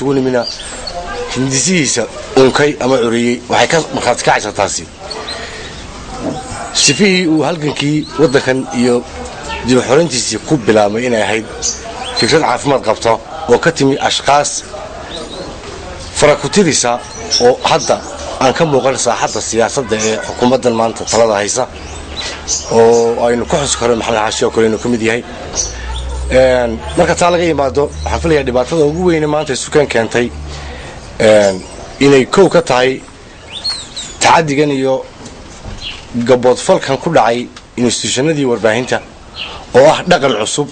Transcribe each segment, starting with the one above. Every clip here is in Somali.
تقولي منا هندسيسة أنكي أما عريي وحكى مخاطك عشرة تاسي سفيه وهالكنكي وده كان دي حرنتي يكوب بلا ما إنا هيد فكرة عافمات قبطة وكتمي أشخاص فراكوتيريسا وحتى أن كم مغرسة حتى السياسة حكومة المانطة طلعها هيسا وأنه كحس كرر محل عاشية وكلنا كوميدي هاي marka taa laga yimaado waxaan filayaa dhibaatada ugu weyn maanta suukan keentay inay koow ka tahay taadigan iyo gabood falkan ku dhacay institutionadii warbaahinta oo ah dhaqan cusub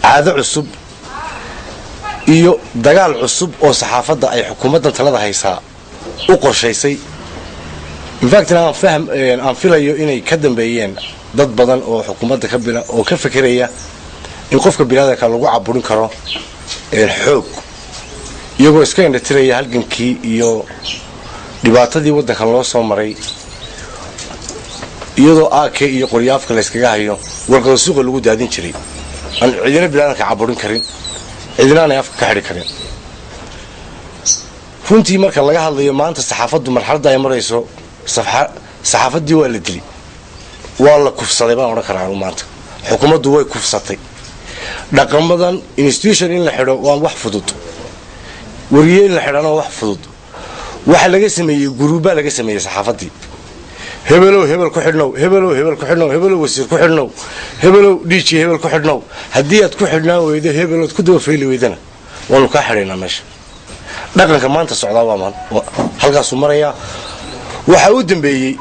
caado cusub iyo dagaal cusub oo saxaafadda ay xukuumadda talada haysaa u qorshaysay in fact aan filayo inay ka dambeeyeen dad badan oo xukuumadda ka bila oo ka fikiraya in qofka bilaadka lagu caburin karo xoog iyagoo iska indhatiraya halgankii iyo dhibaatadii wadanka loo soo maray iyadoo AK iyo qoryaafka la iskaga hayo warqado suuqa lagu daadin jiray aan cidina bilaadka caburin karin cidina aan afka ka xiri karin runtii marka laga hadlayo maanta saxaafaddu marxaladda ay marayso saxaafadii waa la dilay waa la kufsaday baan oran karaa maanta xukuumaddu way kufsatay dhaqamadan institution in la xiro waa wax fudud wariye in la xirana wax fudud waxa laga sameeyay guruuba laga sameeyay saxaafadii hebel ku xidhnow hebel wasiir ku xidhnow hebel DJ hebel ku xidhnow hadii aad ku xidhnaa weydo hebel aad ku daba feeli weydana waanu ka xireenaa meesha dhaqanka maanta socdaa waa maan halkaas uu maraya waxa uu dambeeyay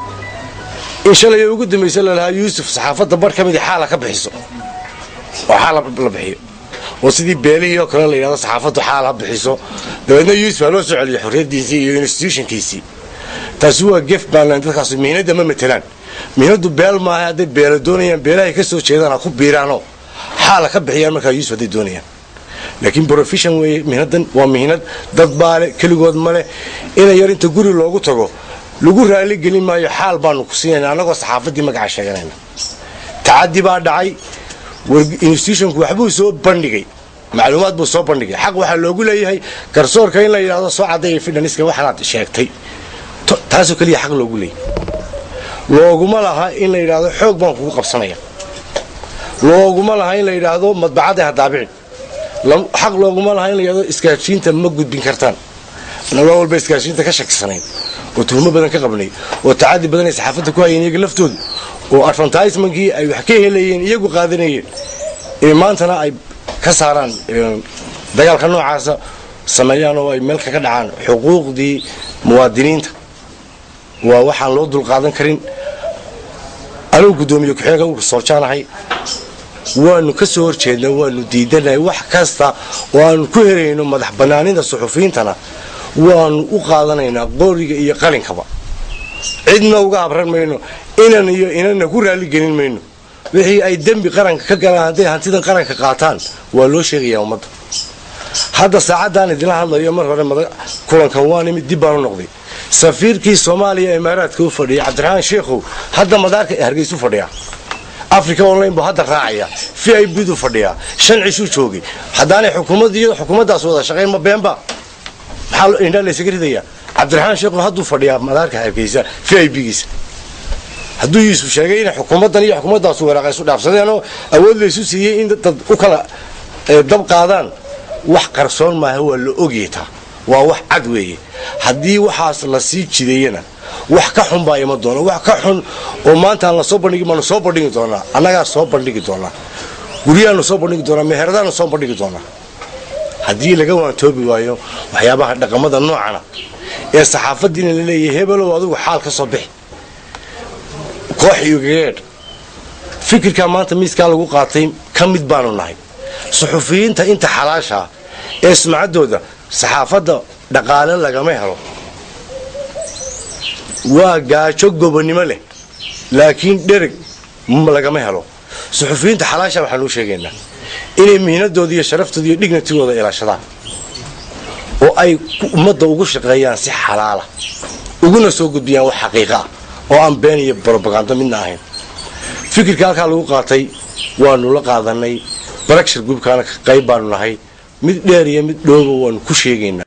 إن شاء الله يوجد مثال لها يوسف صحافة دبر كم دي حالة كبحسه وحالة بحيه وسيدي بالي يكرر لي هذا صحافة حالة بحسه لأن يوسف له سعلي حرية دي سي انستيوشن كيسي تسوى جف بان عندك خاص مهنة دم مثلاً مهنة دبل ما هذا بلدونيا بلا يكسر شيء أنا أخو بيرانو حالة كبحيه ما كان يوسف دي الدنيا لكن بروفيشن مهنة ومهنة دبالة كل جود ماله إلى يرين تقول له تقول lagu raali gelin maayo xaal baanu ku siinayna anagoo saxaafadii magaca sheeganayna taadi baa dhacay institutionku waxbuu soo bandhigay macluumaad buu soo bandhigay xaq waxa loogu leeyahay garsoorka in la yiraahdo soo cadeeyay fidaniska waxaad sheegtay taasoo kaliya xaq loogu leeyahay looguma laha in la yiraahdo xoog baan kugu qabsanaya looguma laha in la yiraahdo madbacada hadaabicin xaq looguma laha in la yiraahdo iskaashiinta ma gudbin kartaan nolol walba iskaashiinta ka shakisanayn وتهم بدن كقبني وتعدي بدن صحافته كوين يجي لفتود وادفانتايزمنت كي اي wax ka helayeen iyagu qaadanayeen in maantana ay ka saaraan dagaalka noocaas sameeyaan oo ay meel ka dhacaan xuquuqdii muwaadiniinta waa waxaan loo dul qaadan karin anigu gudoomiye ku xigeenka uu soo jaanahay waanu ka soo horjeednaa waanu diidanay wax kasta waanu ku helayno madax banaanida suxufiyiintana waan u qaadanaynaa qooriga iyo qalinkaba cidna uga abran mayno inana ku raali gelin mayno wixii ay dambi qaranka ka galaan haday hantidan qaranka qaataan waa loo sheegayaa ummadda hadda saacadan idin hadlayo mar hore kulankan waan imid dib baan u noqday safiirkii Soomaaliya ee Imaaraadka u fadhiyay Cabdiraxmaan Sheekhow hadda madaarka Hargeysa u fadhiya Africa online buu hadda raacaya FIB du fadhiya shan cisho joogay hadana xukuumaddaas wada shaqeyn ma beenba حال إن الله سكرتيا عبد الرحمن شيخ هدو فديا مدارك هركيسا FIB جيس هدو يوسف شاقين حكومة دنيا حكومة داسو ولا قيسو دافسدانو أول ليسو سيء إن وكلا دب قادان wax qarsoon ma huwa la ogeeta waa wax cad weeye hadii waxaas la sii jideeyana wax ka xun baa ima doono wax ka xun oo maanta la soo bandhigi doona anaga soo bandhigi doona guriyana soo bandhigi doona meheradana soo bandhigi doona hadii laga waantoobi waayo waxyaabaha dhaqamada noocana ee saxaafadina la leeyahay hebelo adigu xaal ka soo bixi koox iyo geed fikirka maanta miiska lagu qaatay kamid baanu nahay suxufiyiinta inta xalaasha ee ismacadooda saxaafadda dhaqaale laga ma helo waa gaajo gobonimo leh laakiin dhereg laga ma helo suxufiyiinta xalaasha waxaan u sheegaynaa inay mihnadooda iyo sharaftooda iyo dignitigooda ilaashadaan oo ay ummadda ugu shaqeeyaan si xalaal ah uguna soo gudbiyaan wax xaqiiqo ah oo aan been iyo propaganda midna ahayn fikirka halka lagu qaatay waanu la qaadanay barashar gubkaana qayb baanu nahay mid dheer iyo mid dhowba waan ku sheegaynaa